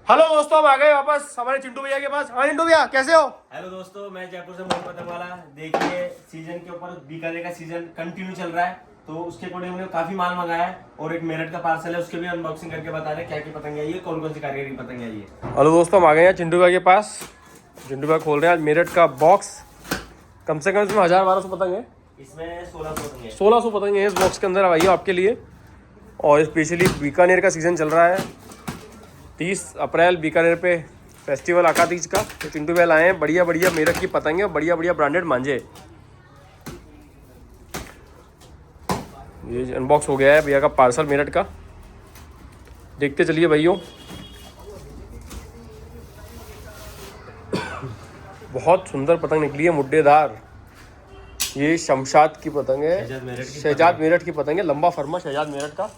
Hello दोस्तों, हम आ गए वापस हमारे चिंटू भैया के पास। हाँ चिंटू भैया, कैसे हो? हेलो दोस्तों, मैं जयपुर से मोहन पतंग वाला। देखिए, सीजन के ऊपर बीकानेर का सीजन कंटिन्यू चल रहा है, तो उसके अकॉर्डिंग हमने काफी माल मंगाया है और एक मेरठ का पार्सल है, उसके भी अनबॉक्सिंग करके बता रहे हैं क्या क्या पतंग आई है, कौन कौन सी कारीगर की पतंग आई है। हेलो दोस्तों, हम आ गए हैं चिंटू भैया के पास। चिंटू भैया खोल रहे हैं आज मेरठ का बॉक्स। कम से कम इसमें 1000-1200 पतंग है। इसमें 16 पतंग है। 1600 पतंग है इस बॉक्स के अंदर भाई आपके लिए। और स्पेशली बीकानेर का सीज़न चल रहा है, 30 अप्रैल बीकानेर पे फेस्टिवल आका तीज का। तो चिंटू भैया लाए हैं बढ़िया बढ़िया मेरठ की पतंगे और बढ़िया बढ़िया ब्रांडेड मांझे। ये अनबॉक्स हो गया है भैया का पार्सल मेरठ का। देखते चलिए भाइयों। बहुत सुंदर पतंग निकली है, मुड्डेदार। ये शमशाद की पतंग है, शहजाद मेरठ की पतंग है, लंबा फरमा शहजाद मेरठ का।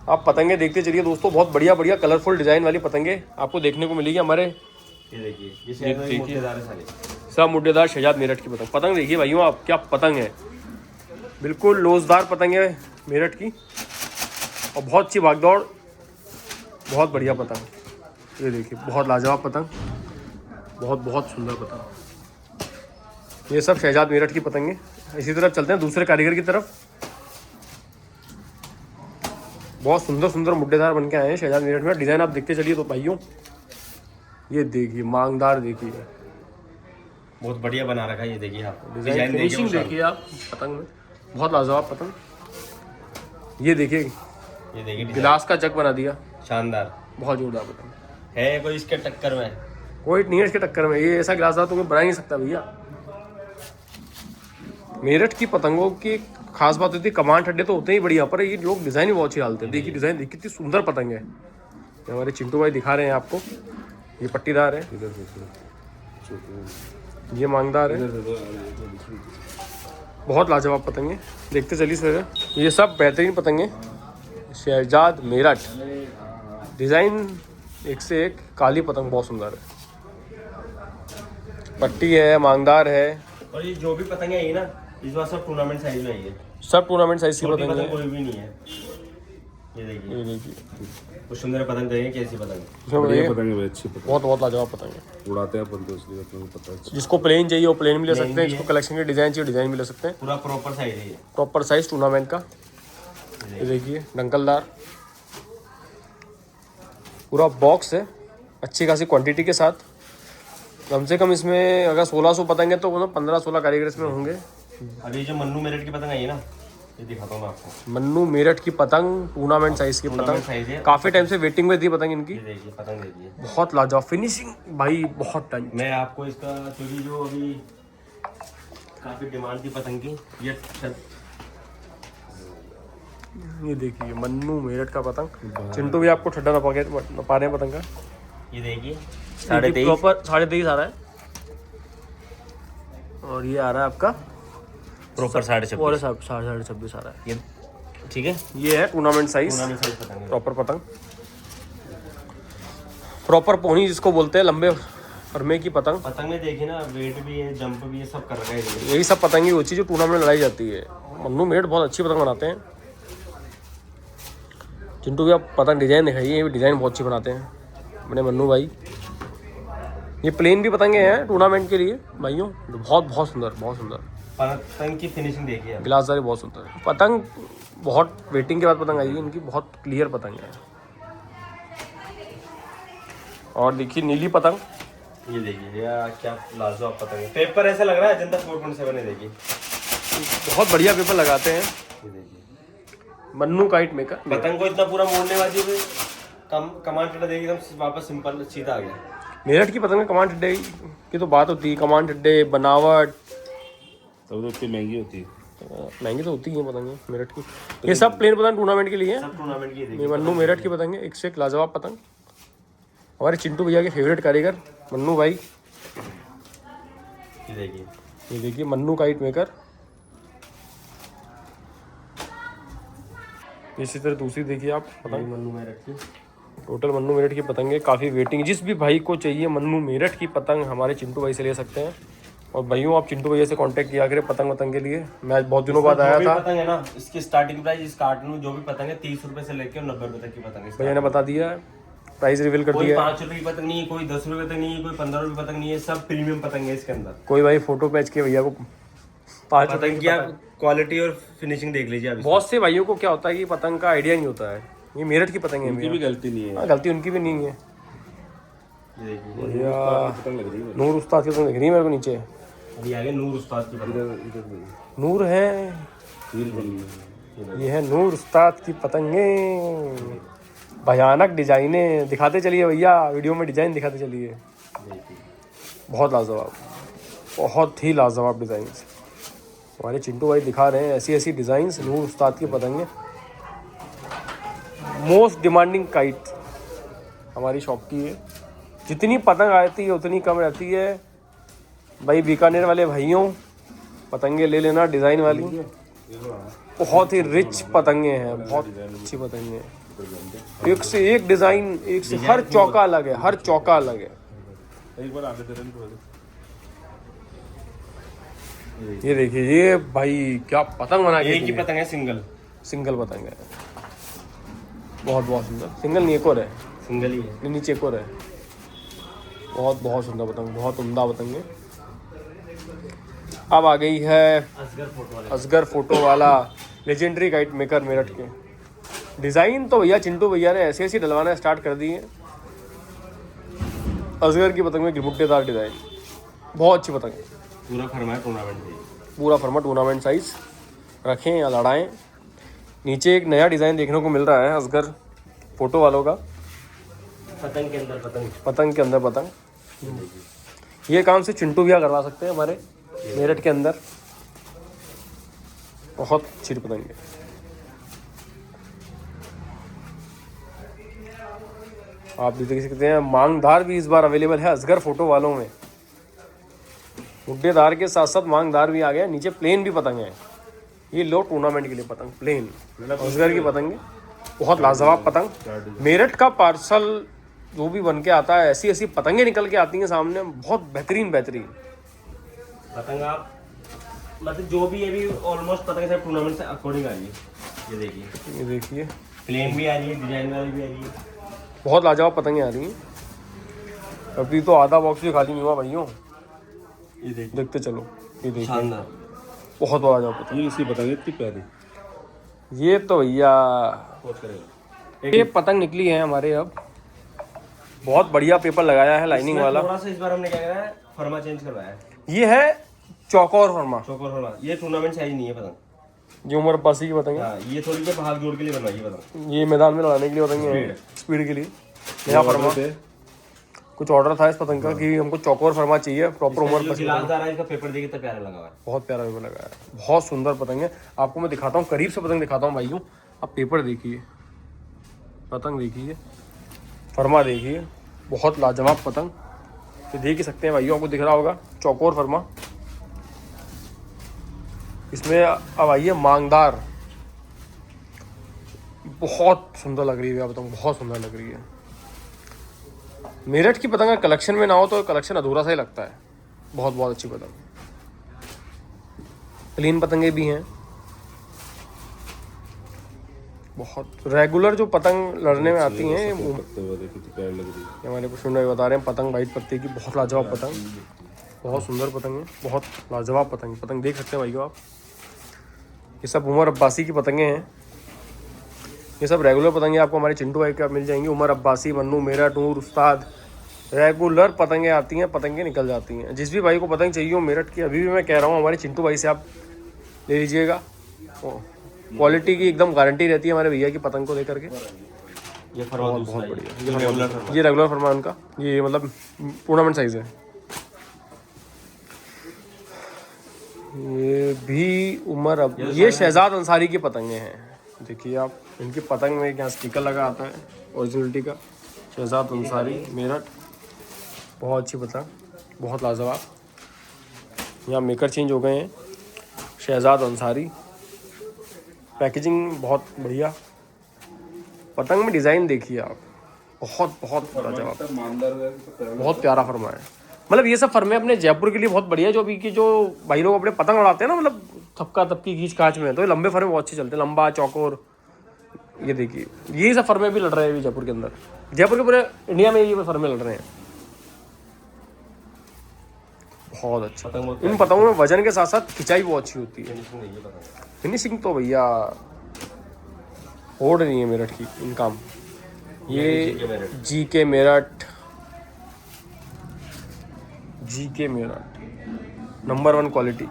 आप पतंगे देखते चलिए दोस्तों, बहुत बढ़िया बढ़िया कलरफुल डिजाइन वाली पतंगे आपको देखने को मिलेगी हमारे। ये देखिए, ये मुट्ठेदार है सारे। सब मुड्डेदार शहजाद मेरठ की पतंग। पतंग देखिए भाइयों आप, क्या पतंग है, बिल्कुल लोजदार पतंग है मेरठ की और बहुत अच्छी भागदौड़, बहुत बढ़िया पतंग। ये देखिए, बहुत लाजवाब पतंग, बहुत बहुत सुंदर पतंग। ये सब शहजाद मेरठ की पतंग है। इसी तरफ चलते हैं दूसरे कारीगर की तरफ। बहुत सुंदर सुंदर मुड्डेदार बन के आए हैं शहजाद मेरठ में। डिज़ाइन आप देखते चलिए तो भाइयों। ये देखिए मांगदार, देखिए बहुत बढ़िया बना रखा है। ये देखिए आप डिजाइन, फिनिशिंग देखिए आप पतंग में, बहुत लाजवाब पतंग। ये देखिए, ये देखिए गिलास का जग बना दिया, शानदार, बहुत जोरदार पतंग। है कोई इसके टक्कर में? कोई नहीं है इसके टक्कर में। ये ऐसा गिलास था तुम्हें बना ही नहीं सकता भैया। मेरठ की पतंगों की खास बात होती है, कमांड अड्डे तो होते ही बढ़िया, पर ये लोग डिज़ाइन भी बहुत अच्छी डालते हैं। देखिए डिज़ाइन, देखिए कितनी सुंदर पतंग है। ये हमारे चिंटू भाई दिखा रहे हैं आपको। ये पट्टीदार है, ये मांगदार है, बहुत लाजवाब पतंग है। देखते चलिए सर, ये सब बेहतरीन पतंग है शहजाद मेरठ। डिज़ाइन एक से एक, काली पतंग बहुत सुंदर है, पट्टी है, मांगदार है। और ये जो भी पतंग आई है ना, इस बार सब टूर्नामेंट साइज में आई है। सब टूर्नामेंट साइज की छोटी पतंग है। कोई भी नहीं है। ये देखिए, ये देखिए, कुछ सुंदर पतंग करेंगे, कैसी पतंग? बढ़िया पतंग है, अच्छी पतंग बहुत बहुत लाजवाब पतंग है। उड़ाते हैं अपन तो इसलिए अपने को पता है। जिसको प्लेन चाहिए वो प्लेन भी ले सकते हैं, भी जिसको है। कलेक्शन के डिज़ाइन चाहिए डिज़ाइन भी ले सकते हैं। पूरा प्रॉपर साइज है ये। प्रॉपर साइज टूर्नामेंट का। ये देखिए डंकलदार पूरा बॉक्स है, अच्छी खासी क्वांटिटी के साथ। कम से कम इसमें अगर 1600 पतंग है तो 15-16 कारीगर इसमें होंगे। अभी जो मन्नू मेरठ की पतंग आई है ना, ये दिखाता हूँ मैं आपको। मन्नू मेरठ की पतंग टूर्नामेंट साइज की टूर्नामेंट साइज पतंग, है। काफ़ी टाइम से वेटिंग में थी पतंग इनकी। ये देखिए पतंग, देखिए बहुत लाजवाब फिनिशिंग भाई, बहुत टाइम। मैं आपको इसका, क्योंकि जो अभी काफी डिमांड थी पतंग की, ये देखिए मन्नू मेरठ का पतंग। चिंटू भी आपको ठंडा नपा रहे हैं पतंग का। ये देखिए 23.5 प्रॉपर 23.5 आ रहा है। और ये आ रहा है आपका प्रॉपर 26.5 और 26.5 आ रहा है। ये ठीक है। ये है टूर्नामेंट साइज, टूर्नामेंट साइज पतंग है। प्रॉपर पतंग, प्रॉपर पोनी जिसको बोलते हैं, लंबे फरमे की पतंग। पतंग में देखिए ना, वेट भी है, जंप भी है, सब कर रखा है ये। यही सब पतंग ही होती है जो टूर्नामेंट में लड़ाई जाती है। मन्नू मेरठ बहुत अच्छी पतंग बनाते हैं। चिंटू भी आप पतंग डिज़ाइन दिखाइए, ये भी डिज़ाइन बहुत अच्छी बनाते हैं अपने मन्नू भाई। ये प्लेन भी पतंगे हैं टूर्नामेंट के लिए भाइयों, बहुत बहुत सुंदर, बहुत सुंदर। पतंग की फिनिशिंग देखिए आप। गिलासदारी बहुत सुंदर है। पतंग बहुत वेटिंग के बाद पतंग आई है इनकी, बहुत क्लियर पतंग है। और देखिए नीली पतंग, ये देखिए यार, क्या लाजवाब पतंग है। पेपर ऐसा लग रहा है अजंता 4.7 है। देखिए बहुत बढ़िया पेपर लगाते हैं ये देखिए, मन्नू काइट मेकर। पतंग को इतना पूरा मोड़ने वाली है, कमांड टेढ़ा देखिए, एकदम वापस सिंपल सीधा आ गया। मेरठ की पतंग में कमांड अड्डे की तो बात होती है, कमांड अड्डे, बनावट, तब तो इतनी महंगी होती है। महंगी तो होती है पतंगे मेरठ की। ये सब प्लेन पतंग टूर्नामेंट के लिए है। सब टूर्नामेंट की ये देखिए। मन्नू मेरठ की पतंग है, एक से एक लाजवाब पतंग। हमारे चिंटू भैया के फेवरेट कारीगर मन्नू भाई। ये देखिए, ये देखिए मन्नू काइट मेकर। इसी तरह दूसरी देखिए आप पतंग, मन्नू मेरठ की। टोटल मन्नू मेरठ की पतंगे काफ़ी वेटिंग। जिस भी भाई को चाहिए मन्नू मेरठ की पतंग हमारे चिंटू भाई से ले सकते हैं। और भाइयों आप चिंटू भैया से कांटेक्ट किया करें पतंग वतंग के लिए। मैं आज बहुत दिनों बाद आया था। पतंग है ना, इसकी स्टार्टिंग प्राइस इस कार्टून जो भी पतंग है 30 रुपए से लेकर 90 रुपए तक की पतंग है। भैया ने बता दिया है प्राइस रिवील कर कोई दिया है। 5 रुपए की पतंग नहीं है, कोई 10 रुपए तक नहीं है, कोई 15 रुपए पतंग नहीं है, सब प्रीमियम पतंग है इसके अंदर। कोई भाई फोटो पेज के भैया को 5 पतंग की आप क्वालिटी और फिनिशिंग देख लीजिए आप। बहुत से भाइयों को क्या होता है कि पतंग का आइडिया नहीं होता है। ये मेरठ की पतंग है उनकी भी भैया। गलती नहीं है। हाँ, गलती उनकी भी नहीं है ये देखिए, भैया। पतंग लग रही है। नूर उस्ताद की पतंग दिख रही है मेरे को नीचे। अभी आगे नूर उस्ताद की पतंग। इधर इधर देखिए, नूर है, हील बनी है। ये है नूर उस्ताद की पतंगे। भयानक डिजाइने दिखाते चलिए भैया, वीडियो में डिजाइन दिखाते चलिए। देखिए, बहुत लाजवाब, बहुत ही लाजवाब डिजाइन हमारे चिंटू भाई दिखा रहे हैं। ऐसी ऐसी डिजाइन्स नूर उस्ताद की पतंगे। मोस्ट डिमांडिंग काइट हमारी शॉप की है। जितनी पतंग आती है उतनी कम रहती है भाई। बीकानेर वाले भाइयों, पतंगे ले लेना डिज़ाइन वाली। बहुत ही रिच पतंगे हैं, बहुत अच्छी पतंगे हैं। एक से एक डिज़ाइन, एक से हर चौका अलग है, हर चौका अलग है। एक बार आगे दे रहे हैं। ये देखिए, ये भाई क्या पतंग बना के एक ही दी है। पतंग है, सिंगल सिंगल पतंग है, बहुत बहुत सुंदर। सिंगल नहीं, एक और है, सिंगल ही है। नीचे एक और है। बहुत बहुत सुंदर पतंग, बहुत उम्दा पतंग है। अब आ गई है असगर फोटो वाले। असगर फोटो वाला लेजेंडरी काइट मेकर मेरठ के। डिज़ाइन तो भैया चिंटू भैया ने ऐसे ऐसी डलवाना स्टार्ट कर दी है। असगर की पतंग में गिरमुट्टेदार डिज़ाइन, बहुत अच्छी पतंग है। पूरा फरमाया टूर्नामेंट में। पूरा फर्मा टूर्नामेंट साइज रखें या लड़ाएं। नीचे एक नया डिज़ाइन देखने को मिल रहा है असगर फोटो वालों का। पतंग के अंदर पतंग। पतंग के अंदर पतंग। ये काम से चिंटू भैया करवा सकते हैं हमारे मेरठ के अंदर। बहुत अच्छी पतंग है। आप भी देख सकते हैं, मांगदार भी इस बार अवेलेबल है असगर फोटो वालों में। मुड्डेदार के साथ साथ मांगदार भी आ गया। नीचे प्लेन भी पतंग है। ये लो टूर्नामेंट के लिए पतंग प्लेन असगर की पतंग है। बहुत लाजवाब पतंग। मेरठ का पार्सल जो भी बन के आता है, ऐसी ऐसी पतंगें निकल के आती हैं सामने, बहुत बेहतरीन बेहतरीन पतंग। आप मतलब जो भी है भी ऑलमोस्ट पतंग सब टूर्नामेंट से अकॉर्डिंग आ रही है। ये देखिए, ये देखिए, प्लेन भी आ रही है, डिजाइन वाली भी आ रही है। बहुत लाजवाब पतंगें आ रही हैं। अभी तो आधा बॉक्स भी खाली नहीं हुआ भाइयों। ये देखिए, देखते चलो, ये देखिए, शानदार। बहुत लाजवाब पतंग। ये इसकी पतंग इतनी प्यारी। ये तो भैया पोस्ट करेगा। ये पतंग निकली है हमारे। अब बहुत बढ़िया पेपर लगाया है लाइनिंग वाला। थोड़ा सा इस बार हमने क्या करा है, फर्मा चेंज करवाया है। ये है चौकोर फर्मा, चौकोर फर्मा। ये टूर्नामेंट साइज नहीं है पतंग। जो उमर अब्बासी की पतंग है। हाँ, ये थोड़ी सी भाग जोड़ के लिए बनवाई है पतंग। ये मैदान में लड़ाने के लिए पतंग है, स्पीड के लिए। नया फर्मा, कुछ ऑर्डर था इस पतंग का कि हमको चौकोर फर्मा चाहिए, प्रॉपर उमर जो अब्बासी। गिलासदार है, इसका पेपर देखिए कितना प्यारा लगा हुआ है। बहुत प्यारा पेपर लगा है, बहुत सुंदर पतंग है। आपको मैं दिखाता हूँ, करीब से पतंग दिखाता हूँ भाइयों। आप पेपर देखिए, पतंग देखिए, फर्मा देखिए, बहुत लाजवाब पतंग। ये देख ही सकते हैं भाइयों, आपको दिख रहा होगा चौकोर फर्मा। इसमें अब आइए मांगदार, बहुत सुंदर लग रही है पतंग, बहुत सुंदर लग रही है। मेरठ की पतंग कलेक्शन में ना हो तो कलेक्शन अधूरा सा ही लगता है। बहुत बहुत अच्छी पतंग। प्लेन पतंगे भी हैं। बहुत रेगुलर जो पतंग लड़ने में आती हैं, ये हमारे पुष्पिंदर भाई बता रहे हैं, पतंग वाइट पत्ते की बहुत लाजवाब पतंग, बहुत सुंदर पतंग है, बहुत लाजवाब पतंग। पतंग देख सकते हैं भाइयों आप। ये सब उमर अब्बासी की पतंगे हैं। ये सब रेगुलर पतंगे आपको हमारे चिंटू भाई का मिल जाएंगी। उमर अब्बासी, मन्नू, मेरठ, नूर उस्ताद, रेगुलर पतंगे आती हैं, पतंगे निकल जाती हैं। जिस भी भाई को पतंग चाहिए हो मेरठ की, अभी भी मैं कह रहा हूँ हमारे चिंटू भाई से आप ले लीजिएगा। क्वालिटी की एकदम गारंटी रहती है हमारे भैया की पतंग को लेकर के। ये फर्मा बहुत बढ़िया। ये रेगुलर फर्मा उनका, ये मतलब टूर्नामेंट साइज है। ये भी उमर अब ये शहजाद अंसारी की पतंगे हैं। देखिए आप, इनकी पतंग में यहाँ स्टिकर लगा आता है ओरिजिनलिटी का। शहजाद अंसारी, मेरठ, बहुत अच्छी पतंग, बहुत लाजवाब। यहाँ मेकर चेंज हो गए हैं, शहजाद अंसारी। पैकेजिंग बहुत बढ़िया। पतंग में डिज़ाइन देखिए आप, बहुत बहुत लाजवाब, बहुत प्यारा फर्मा है। मतलब ये सब फर्मे अपने जयपुर के लिए बहुत बढ़िया है। जो अभी की जो भाई लोग अपने पतंग उड़ाते हैं ना, मतलब थपका थपकी खींच काच में, तो ये लंबे फर्मे बहुत अच्छे चलते हैं। लंबा, चौकोर, ये देखिए, ये सब फर्मे भी लड़ रहे हैं अभी जयपुर के अंदर, जयपुर के पूरे इंडिया में ये फर्मे लड़ रहे हैं। बहुत अच्छा। इन पतंगों में वजन के साथ साथ खिंचाई बहुत अच्छी होती है। फिनिशिंग तो भैया होड़ नहीं है मेरठ की इन काम। ये जीके मेरठ नंबर 1 क्वालिटी।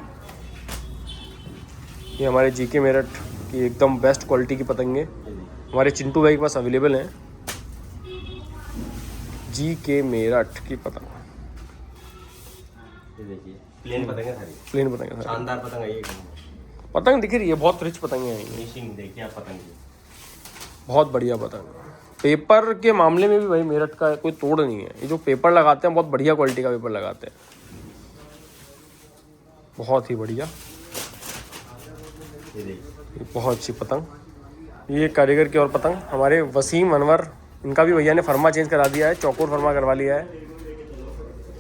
ये हमारे जीके मेरठ की एकदम बेस्ट क्वालिटी की पतंगे हमारे चिंटू भाई के पास अवेलेबल हैं। जीके मेरठ की पतंग, ये देखिए प्लेन पतंग है सारी, प्लेन पतंग है सारी। शानदार पतंग है ये, पतंग दिख रही है, बहुत रिच पतंगे हैं ये, फिनिशिंग देखिए आप पतंग की, बहुत बढ़िया पतंग। पेपर के मामले में भी भाई मेरठ का कोई तोड़ नहीं है। ये जो पेपर लगाते हैं बहुत बढ़िया क्वालिटी का पेपर लगाते हैं, बहुत ही बढ़िया। ये देखिए ये बहुत अच्छी पतंग। ये कारीगर की और पतंग हमारे वसीम अनवर, इनका भी भैया ने फरमा चेंज करा दिया है, चौकोर फरमा करवा लिया है।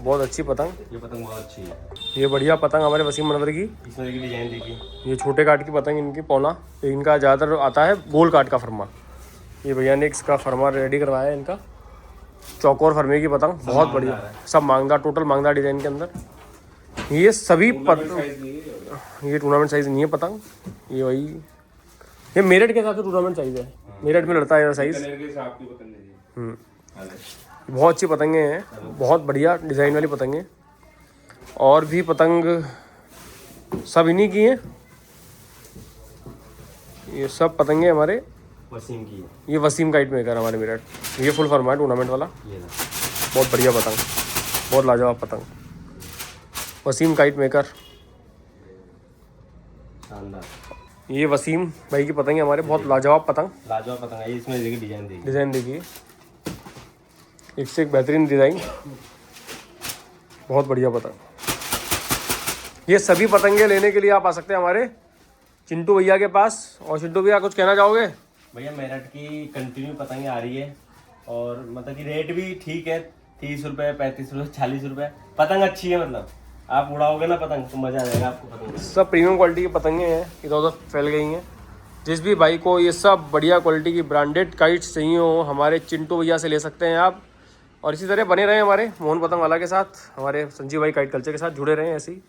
बहुत अच्छी पतंग, ये पतंग बहुत अच्छी है। ये बढ़िया पतंग हमारे वसीम अनवर की। इसमें देखिए डिजाइन देखिए, ये छोटे काट की पतंग इनकी पौना, इनका ज़्यादातर आता है गोल काट का फरमा। ये भैया ने इसका फरमा रेडी करवाया है इनका, चौकोर फरमे की पतंग, बहुत बढ़िया, सब मांगदार, टोटल मांगदार डिजाइन के अंदर। ये सभी पतंग, ये टूर्नामेंट साइज नहीं है पतंग, ये वही, ये मेरठ के हिसाब से टूर्नामेंट साइज है, मेरठ में लड़ता है साइज। बहुत अच्छी पतंगे हैं, बहुत बढ़िया डिज़ाइन वाली पतंगे। और भी पतंग सब इन्हीं की हैं। ये सब पतंगे हमारे वसीम की है, ये वसीम काइट मेकर हमारे मेरठ, ये फुल फर्मा है टूर्नामेंट वाला। ये ना बहुत बढ़िया पतंग, बहुत लाजवाब पतंग, वसीम काइट मेकर। शानदार, ये वसीम भाई की पतंग है हमारे, बहुत लाजवाब पतंग। लाजवाब पतंग है। इसमें देखिए डिजाइन देखिए, डिज़ाइन देखिए, एक से एक बेहतरीन डिज़ाइन, बहुत बढ़िया पतंग। ये सभी पतंगे लेने के लिए आप आ सकते हैं हमारे चिंटू भैया के पास। और चिंटू भैया कुछ कहना चाहोगे? भैया मेरठ की कंटिन्यू पतंगे आ रही है और मतलब कि रेट भी ठीक है, 30 रुपये, 35 रुपये, 40 रुपये। पतंग अच्छी है, मतलब आप उड़ाओगे ना पतंग तो मज़ा आ जाएगा आपको पतंग। सब प्रीमियम क्वालिटी की पतंगे हैं, इधर उधर फैल गई हैं। जिस भी भाई को ये सब बढ़िया क्वालिटी की ब्रांडेड काइट्स चाहिए हो, हमारे चिंटू भैया से ले सकते हैं आप। और इसी तरह बने रहें हमारे मोहन पतंग वाला के साथ, हमारे संजीव भाई काइट कल्चर के साथ जुड़े रहें ऐसे ही।